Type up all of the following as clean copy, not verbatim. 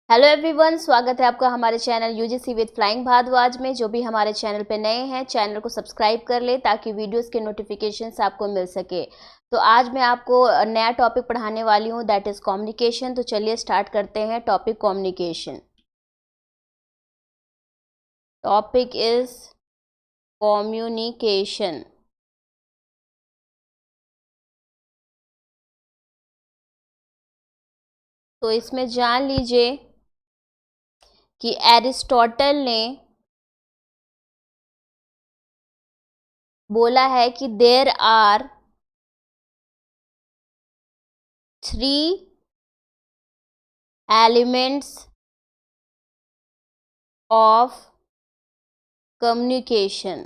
Hello everyone, स्वागत है आपका हमारे channel UGC with flying Bhardwaj में। जो भी हमारे चैनल पे नए हैं, चैनल को सब्सक्राइब कर ले ताकि वीडियोस के नोटिफिकेशंस आपको मिल सके। तो आज मैं आपको नया टॉपिक पढ़ाने वाली हूँ, दैट इज़ कम्युनिकेशन। तो चलिए स्टार्ट करते हैं topic communication. Topic is communication. तो इसमें जान लीजिए कि एरिस्टोटल ने बोला है कि there are 3 elements of communication.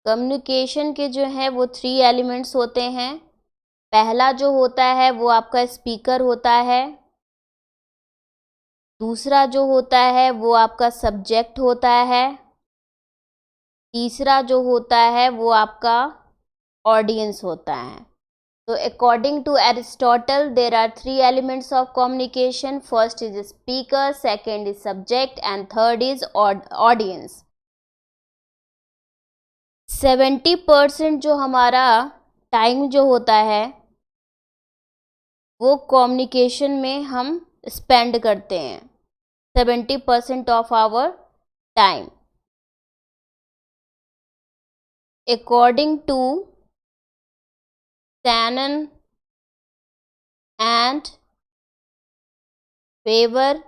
Communication के जो है वो 3 एलिमेंट्स होते हैं। पहला जो होता है वो आपका स्पीकर होता है। दूसरा जो होता है वो आपका सब्जेक्ट होता है। तीसरा जो होता है वो आपका ऑडियंस होता है। तो according to Aristotle there are 3 elements of communication. First is speaker, second is subject and third is audience. 70% जो हमारा टाइम जो होता है वो कम्युनिकेशन में हम स्पेंड करते हैं। 70% of our time according to Shannon and Weber.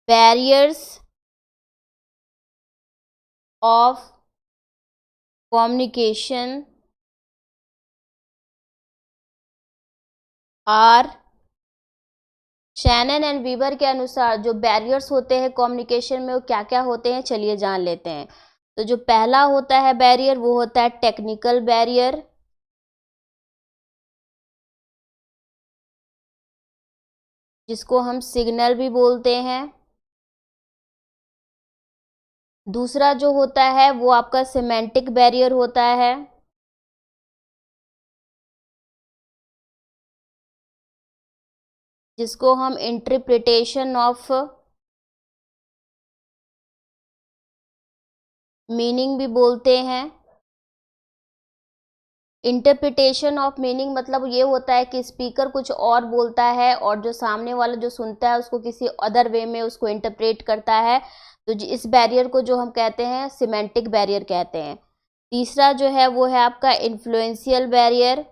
Barriers of communication are. Shannon and Weaver के अनुसार जो बैरियर्स होते हैं कम्युनिकेशन में वो क्या क्या होते हैं, चलिए जान लेते हैं। तो जो पहला होता है बैरियर वो होता है टेक्निकल बैरियर, जिसको हम सिग्नल भी बोलते हैं। दूसरा जो होता है वो आपका सिमेंटिक बैरियर होता है, जिसको हम इंटरप्रिटेशन ऑफ मीनिंग भी बोलते हैं। इंटरप्रिटेशन ऑफ मीनिंग मतलब ये होता है कि स्पीकर कुछ और बोलता है और जो सामने वाला जो सुनता है उसको किसी अदर वे में उसको इंटरप्रेट करता है। तो इस बैरियर को जो हम कहते हैं सिमेंटिक बैरियर कहते हैं। तीसरा जो है वो है आपका इन्फ्लुएंशियल बैरियर।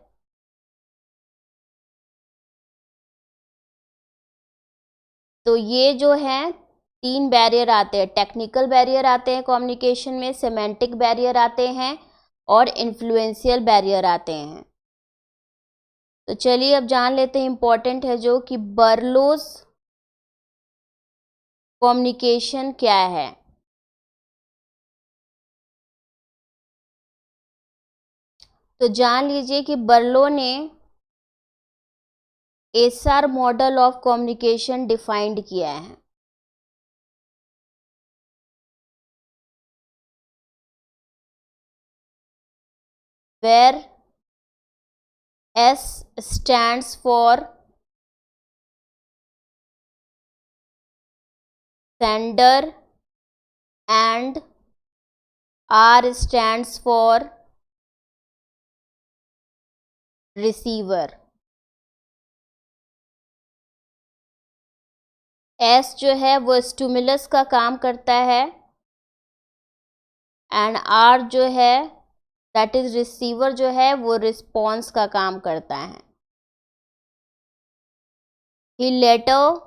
तो ये जो है 3 बैरियर आते हैं। टेक्निकल बैरियर आते हैं कम्युनिकेशन में, सिमेंटिक बैरियर आते हैं और इन्फ्लुएंशियल बैरियर आते हैं। तो चलिए अब जान लेते हैं, इम्पोर्टेंट है जो कि बर्लोस कम्युनिकेशन क्या है। तो जान लीजिए कि बर्लो ने SR model of communication defined किया है। Where S stands for sender and R stands for receiver. S जो है वो स्टिमुलस का काम करता है एंड आर जो है दैट इज रिसीवर जो है वो रिस्पॉन्स का काम करता है। He later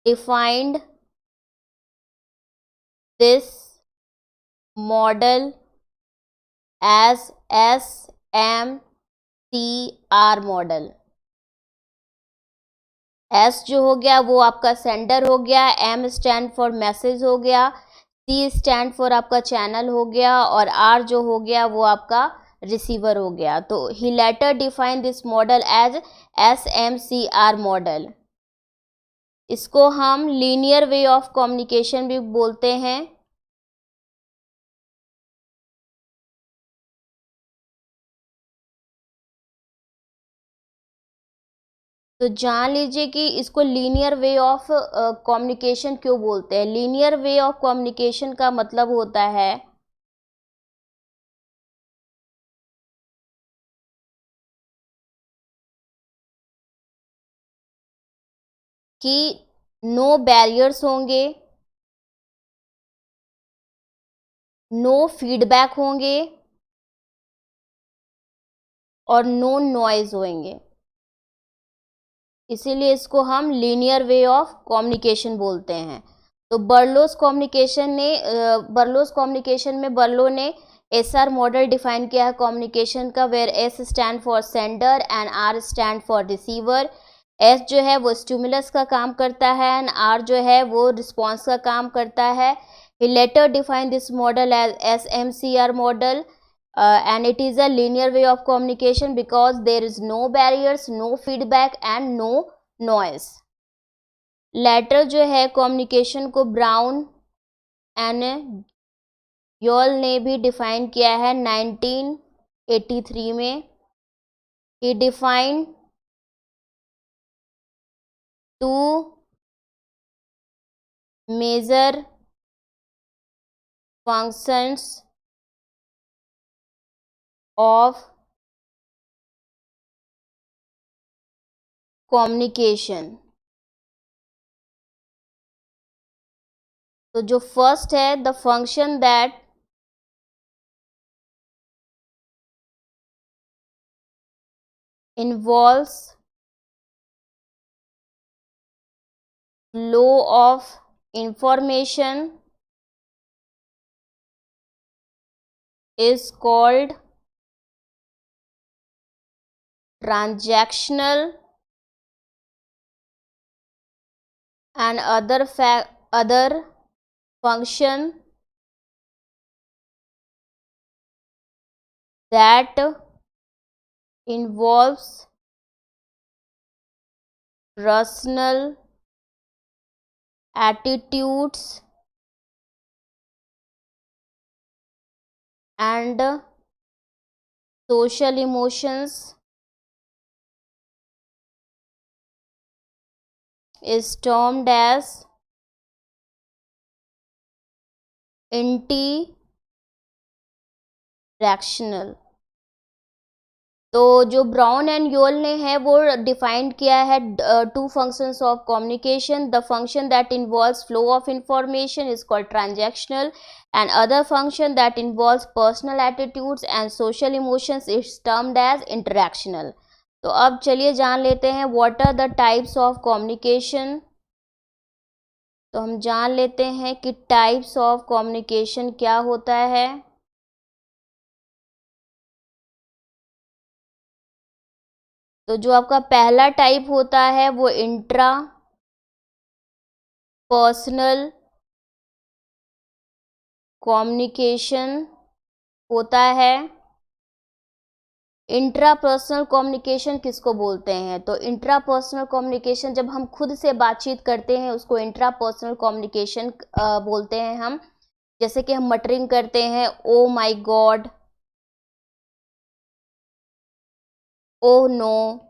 defined this model as SMCR मॉडल। एस जो हो गया वो आपका सेंडर हो गया, एम स्टैंड फॉर मैसेज हो गया, सी स्टैंड फॉर आपका चैनल हो गया और आर जो हो गया वो आपका रिसीवर हो गया। तो he later define this model as SMCR मॉडल। इसको हम लीनियर वे ऑफ कम्युनिकेशन भी बोलते हैं। तो जान लीजिए कि इसको लीनियर वे ऑफ कम्युनिकेशन क्यों बोलते हैं। लीनियर वे ऑफ कम्युनिकेशन का मतलब होता है कि नो बैरियर्स होंगे, नो फीडबैक होंगे और नो नॉइज होंगे। इसीलिए इसको हम लीनियर वे ऑफ कम्युनिकेशन बोलते हैं। तो बर्लोस कम्युनिकेशन में बर्लो ने एसआर मॉडल डिफाइन किया है कम्युनिकेशन का, where S stand for sender and R stand for receiver. S जो है वो स्टिमुलस का काम करता है एंड आर जो है वो रिस्पॉन्स का काम करता है। He later define this model as SMCR मॉडल and it is a linear way of communication because there is no barriers, no feedback and no noise. Later जो है कम्युनिकेशन को ब्राउन एंड योल ने भी डिफाइन किया है 1983 में। He defined two major functions of communication. तो जो फर्स्ट है, the function that involves flow of information is called transactional and other function that involves personal attitudes and social emotions is termed as interactional। तो जो brown and Yule ने है वो define किया है two functions of communication. The function that involves flow of information is called transactional and other function that involves personal attitudes and social emotions is termed as interactional. तो अब चलिए जान लेते हैं what are the types of communication. तो हम जान लेते हैं कि टाइप्स ऑफ कम्युनिकेशन क्या होता है। तो जो आपका पहला टाइप होता है वो इंट्रा पर्सनल कम्युनिकेशन होता है। इंट्रापर्सनल कम्युनिकेशन किसको बोलते हैं? तो इंट्रापर्सनल कम्युनिकेशन जब हम खुद से बातचीत करते हैं उसको इंट्रापर्सनल कम्युनिकेशन बोलते हैं हम। जैसे कि हम मटरिंग करते हैं, oh my god, oh no.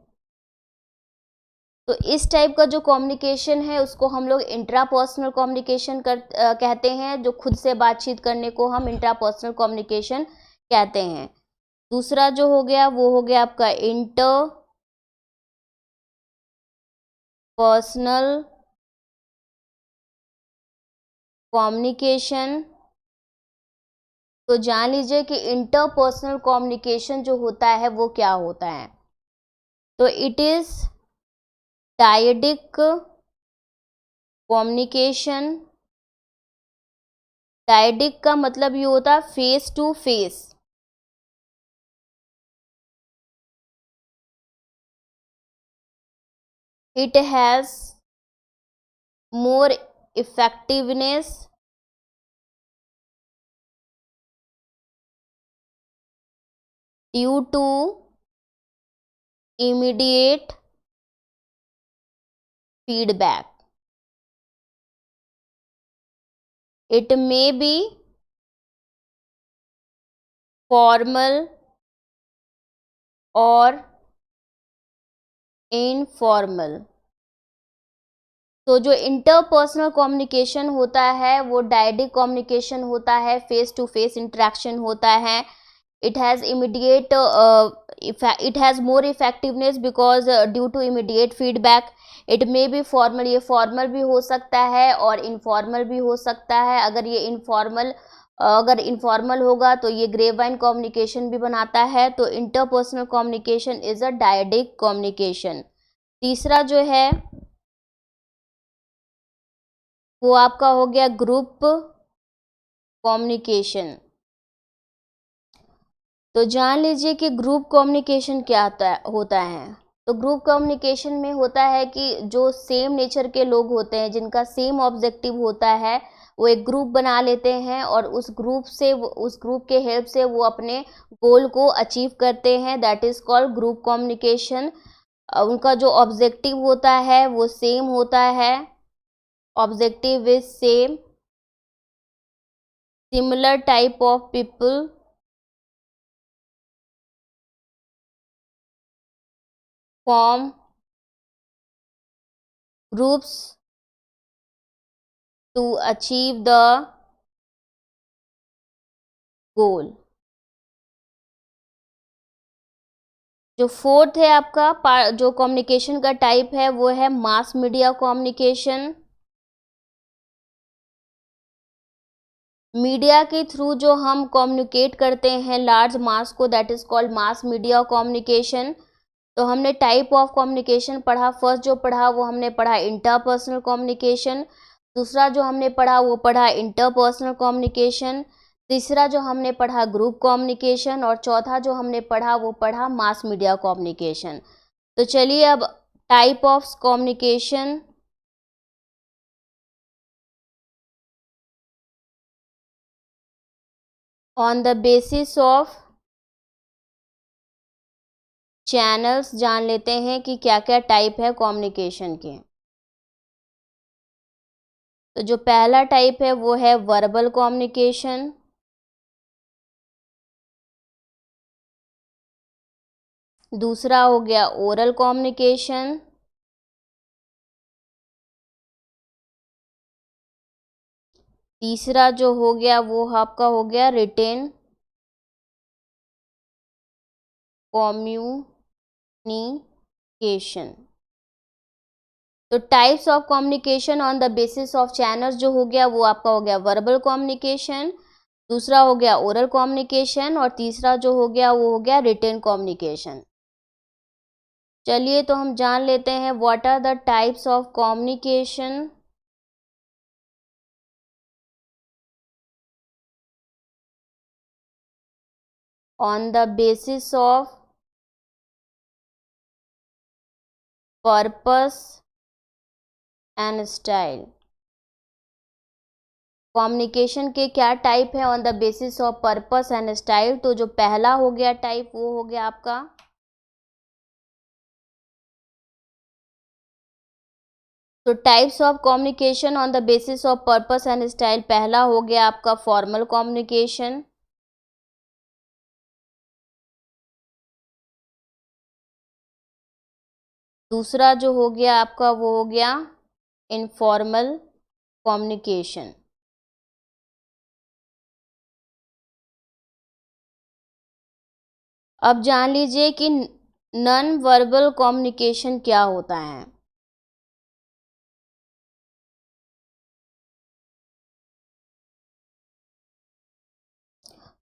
तो इस टाइप का जो कम्युनिकेशन है उसको हम लोग इंट्रापर्सनल कम्युनिकेशन कहते हैं। जो खुद से बातचीत करने को हम इंट्रापर्सनल कम्युनिकेशन कहते हैं। दूसरा जो हो गया वो हो गया आपका इंटर पर्सनल कम्युनिकेशन। तो जान लीजिए कि इंटरपर्सनल कम्युनिकेशन जो होता है वो क्या होता है। तो it is dyadic communication. Dyadic का मतलब ये होता है face to face. It has more effectiveness due to immediate feedback. It may be formal or informal. तो जो इंटरपर्सनल कम्युनिकेशन होता है वो डायरेक्ट कम्युनिकेशन होता है, फेस टू फेस इंटरेक्शन होता है। It has immediate it has more effectiveness because due to immediate feedback. It may be formal, ये फॉर्मल भी हो सकता है और इनफॉर्मल भी हो सकता है। अगर इनफॉर्मल होगा तो ये ग्रेवाइन कम्युनिकेशन भी बनाता है। तो interpersonal communication is a direct communication. तीसरा जो है वो आपका हो गया ग्रुप कम्युनिकेशन। तो जान लीजिए कि ग्रुप कम्युनिकेशन क्या होता है। तो ग्रुप कम्युनिकेशन में होता है कि जो सेम नेचर के लोग होते हैं, जिनका सेम ऑब्जेक्टिव होता है, वो एक ग्रुप बना लेते हैं और उस ग्रुप के हेल्प से वो अपने गोल को अचीव करते हैं। That is called group communication. उनका जो ऑब्जेक्टिव होता है वो सेम होता है। Objective is same. Similar type of people form groups to achieve the goal। जो फोर्थ है आपका जो कम्युनिकेशन का टाइप है वो है मास मीडिया कम्युनिकेशन। मीडिया के थ्रू जो हम कम्युनिकेट करते हैं लार्ज मास को, that is called mass media communication. तो हमने टाइप ऑफ कम्युनिकेशन पढ़ा। फर्स्ट जो पढ़ा वो हमने पढ़ा इंटरपर्सनल कम्युनिकेशन। दूसरा जो हमने पढ़ा वो पढ़ा इंटरपर्सनल कम्युनिकेशन। तीसरा जो हमने पढ़ा ग्रुप कम्युनिकेशन। और चौथा जो हमने पढ़ा वो पढ़ा मास मीडिया कम्युनिकेशन। तो चलिए अब type of communication. On the basis of channels जान लेते हैं कि क्या क्या टाइप है कम्युनिकेशन के। तो जो पहला टाइप है वो है वर्बल कम्युनिकेशन। दूसरा हो गया ओरल कम्युनिकेशन। तीसरा जो हो गया वो आपका हो गया रिटेन कम्युनिकेशन। तो types of communication on the basis of channels जो हो गया वो आपका हो गया वर्बल कम्युनिकेशन। दूसरा हो गया ओरल कम्युनिकेशन और तीसरा जो हो गया वो हो गया रिटेन कम्युनिकेशन। चलिए तो हम जान लेते हैं what are the types of communication. On the basis of purpose and style. Communication के क्या टाइप है on the basis of purpose and style. तो जो पहला हो गया टाइप वो हो गया आपका तो types of communication on the basis of purpose and style. पहला हो गया आपका फॉर्मल कम्युनिकेशन। दूसरा जो हो गया आपका वो हो गया इनफॉर्मल कम्युनिकेशन। अब जान लीजिए कि नॉन वर्बल कम्युनिकेशन क्या होता है।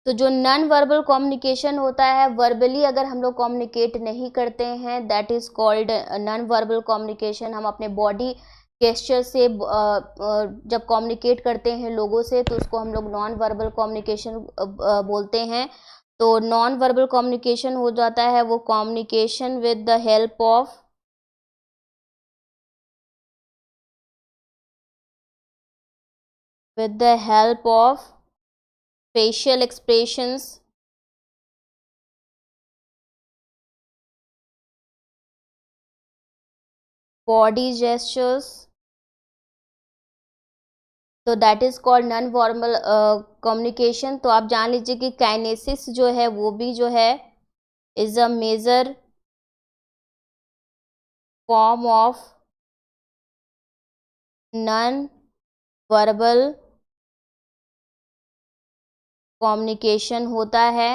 तो जो नॉन वर्बल कम्युनिकेशन होता है, वर्बली अगर हम लोग कम्युनिकेट नहीं करते हैं, that is called non verbal communication. हम अपने बॉडी गेस्चर से जब कम्युनिकेट करते हैं लोगों से तो उसको हम लोग नॉन वर्बल कम्युनिकेशन बोलते हैं। तो नॉन वर्बल कम्युनिकेशन हो जाता है वो communication with the help of facial expressions, body gestures। तो that is called non verbal communication. तो आप जान लीजिए कि काइनेसिस जो है वो भी जो है is a major form of non verbal communication होता है।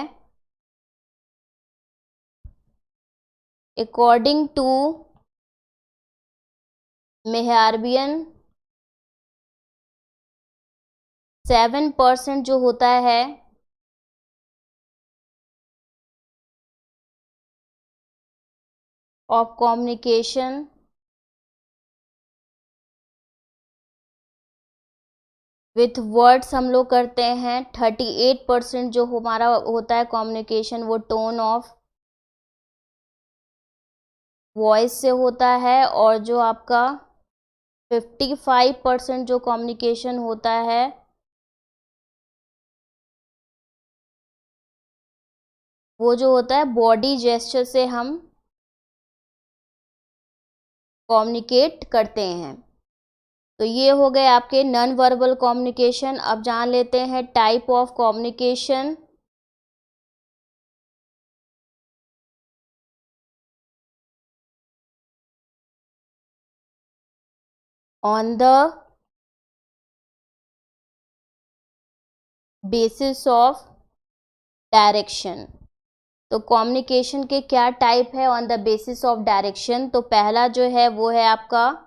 अकॉर्डिंग टू मेहराबियन 7% जो होता है ऑफ कम्युनिकेशन विथ वर्ड्स हम लोग करते हैं। 38% जो हमारा होता है कम्युनिकेशन वो टोन ऑफ वॉइस से होता है। और जो आपका 55% जो कम्युनिकेशन होता है वो जो होता है बॉडी जेस्चर से हम कम्युनिकेट करते हैं। तो ये हो गए आपके नॉन वर्बल कम्युनिकेशन। अब जान लेते हैं type of communication. On the basis of direction. तो कम्युनिकेशन के क्या टाइप है on the basis of direction. तो पहला जो है वो है आपका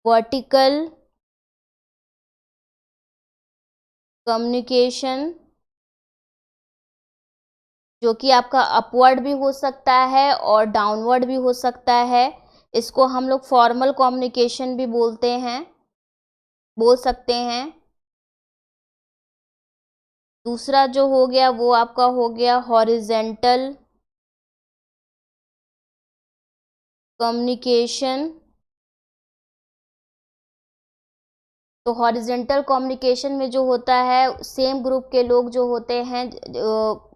वर्टिकल कम्युनिकेशन, जो कि आपका अपवर्ड भी हो सकता है और डाउनवर्ड भी हो सकता है। इसको हम लोग फॉर्मल कम्युनिकेशन भी बोल सकते हैं। दूसरा जो हो गया वो आपका हो गया हॉरिजेंटल कम्युनिकेशन। तो हॉरिजेंटल कम्युनिकेशन में जो होता है सेम ग्रुप के लोग जो होते हैं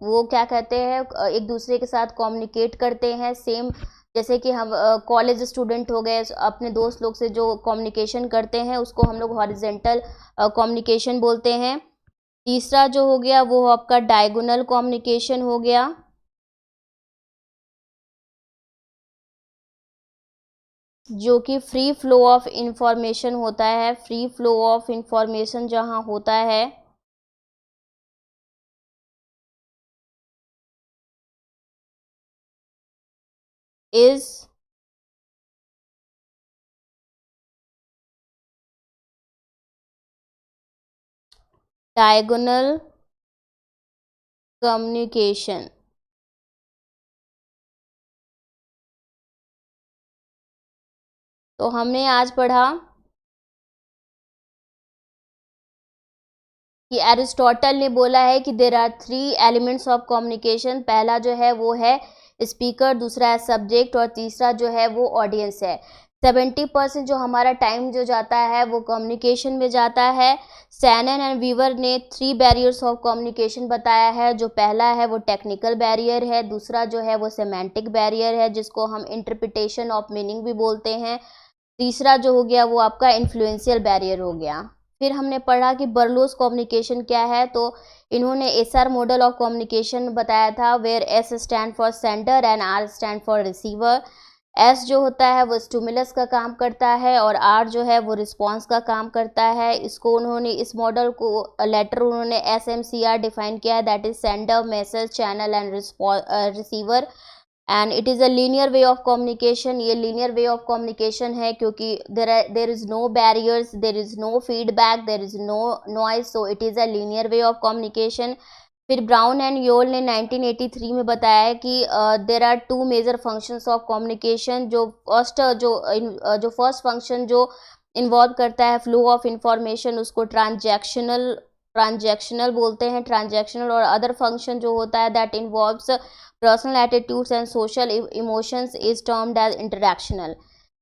वो क्या कहते हैं एक दूसरे के साथ कम्युनिकेट करते हैं। सेम जैसे कि हम कॉलेज स्टूडेंट हो गए अपने दोस्त लोग से जो कम्युनिकेशन करते हैं उसको हम लोग हॉरिजेंटल कम्युनिकेशन बोलते हैं। तीसरा जो हो गया वो आपका डायगोनल कम्युनिकेशन हो गया। जो कि फ्री फ्लो ऑफ इंफॉर्मेशन होता है। फ्री फ्लो ऑफ इंफॉर्मेशन जहाँ होता है इज डायगोनल कम्युनिकेशन। तो हमने आज पढ़ा कि एरिस्टोटल ने बोला है कि there are 3 elements of communication. पहला जो है वो है स्पीकर, दूसरा है सब्जेक्ट और तीसरा जो है वो ऑडियंस है। 70% जो हमारा टाइम जो जाता है वो कम्युनिकेशन में जाता है। सैनन एंड वीवर ने 3 बैरियर्स ऑफ कम्युनिकेशन बताया है। जो पहला है वो टेक्निकल बैरियर है, दूसरा जो है वो सेमेंटिक बैरियर है जिसको हम इंटरप्रिटेशन ऑफ मीनिंग भी बोलते हैं, तीसरा जो हो गया वो आपका इन्फ्लुएंशियल बैरियर हो गया। फिर हमने पढ़ा कि बर्लोस कम्युनिकेशन क्या है। तो इन्होंने एसआर मॉडल ऑफ कम्युनिकेशन बताया था where S stand for sender and R stand for receiver. S जो होता है वो स्टिमुलस का काम करता है और आर जो है वो रिस्पॉन्स का काम करता है। इसको उन्होंने इस मॉडल को लेटर उन्होंने SMCR डिफाइन किया है, that is sender, message, channel and receiver. And it is a linear way of communication. ये लीनियर वे ऑफ कम्युनिकेशन है क्योंकि there is no barriers, there is no feedback, there is no noise, so it is a linear way of communication. फिर Brown and Yule ने 1983 में बताया कि there are 2 major functions of communication. जो first function जो involve करता है flow of information उसको ट्रांजैक्शनल बोलते हैं, ट्रांजैक्शनल। और अदर फंक्शन जो होता है that involves personal attitudes and social emotions is termed as interactional.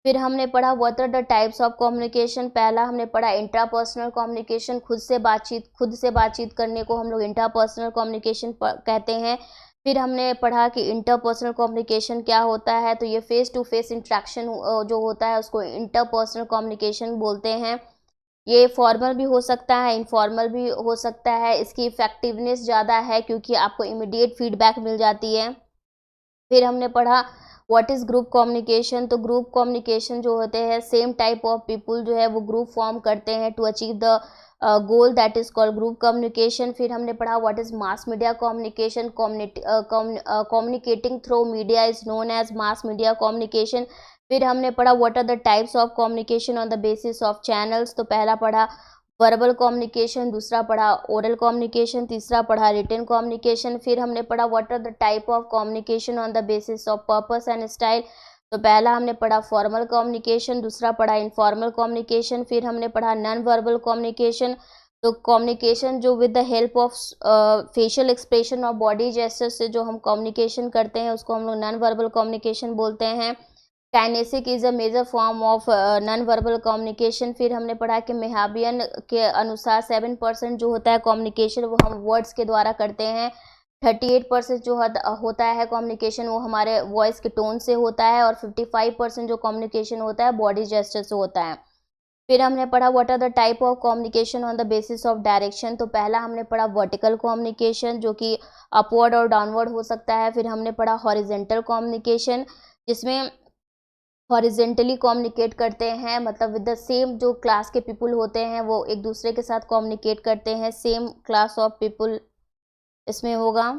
फिर हमने पढ़ा what are the types of communication. पहला हमने पढ़ा इंट्रापर्सनल कम्युनिकेशन, खुद से बातचीत करने को हम लोग इंट्रापर्सनल कम्युनिकेशन कहते हैं। फिर हमने पढ़ा कि इंटरपर्सनल कम्युनिकेशन क्या होता है। तो ये फेस टू फेस इंट्रैक्शन जो होता है उसको इंटरपर्सनल कम्युनिकेशन बोलते हैं। ये फॉर्मल भी हो सकता है, इनफॉर्मल भी हो सकता है। इसकी इफेक्टिवनेस ज़्यादा है क्योंकि आपको इमीडिएट फीडबैक मिल जाती है। फिर हमने पढ़ा व्हाट इज़ ग्रुप कम्युनिकेशन। तो ग्रुप कम्युनिकेशन जो होते हैं, सेम टाइप ऑफ पीपल जो है वो ग्रुप फॉर्म करते हैं to achieve the goal, that is called group communication. फिर हमने पढ़ा what is mass media communication. Communicating through media is known as mass media communication. फिर हमने पढ़ा what are the types of communication on the basis of channels. तो पहला पढ़ा verbal communication, दूसरा पढ़ा ओरल कम्युनिकेशन, तीसरा पढ़ा रिटन कम्युनिकेशन। फिर हमने पढ़ा what are the type of communication on the basis of purpose and style. तो पहला हमने पढ़ा फॉर्मल कम्युनिकेशन, दूसरा पढ़ा इनफॉर्मल कम्युनिकेशन। फिर हमने पढ़ा नॉन वर्बल कम्युनिकेशन। तो कम्युनिकेशन जो with the help of facial expression और बॉडी जेस्चर से जो हम कम्युनिकेशन करते हैं उसको हम लोग नॉन वर्बल कम्युनिकेशन बोलते हैं। Kinesic is a major form of non verbal communication. फिर हमने पढ़ा कि मेहाबियन के अनुसार 7% जो होता है कम्युनिकेशन वो हम वर्ड्स के द्वारा करते हैं। 38% जो होता है कम्युनिकेशन वो हमारे वॉइस के टोन से होता है, और 55% जो कम्युनिकेशन होता है बॉडी जेस्चर से होता है। फिर हमने पढ़ा what are the type of communication on the basis of direction. तो पहला हमने पढ़ा वर्टिकल कम्युनिकेशन जो कि अपवर्ड और डाउनवर्ड हो सकता है। फिर हमने पढ़ा हॉरिजेंटल कम्युनिकेशन जिसमें हॉरिजेंटली कम्युनिकेट करते हैं, मतलब विद द सेम जो क्लास के पीपल होते हैं वो एक दूसरे के साथ कम्युनिकेट करते हैं, सेम क्लास ऑफ पीपल इसमें होगा,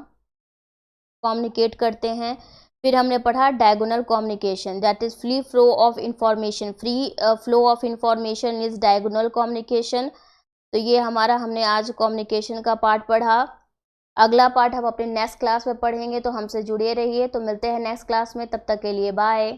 कम्युनिकेट करते हैं। फिर हमने पढ़ा diagonal communication, that is free flow of information. Free flow of information is diagonal communication. तो ये हमारा हमने आज कम्युनिकेशन का पार्ट पढ़ा। अगला पार्ट हम अपने नेक्स्ट क्लास में पढ़ेंगे, तो हमसे जुड़े रहिए। तो मिलते हैं नेक्स्ट क्लास में, तब तक के लिए बाय।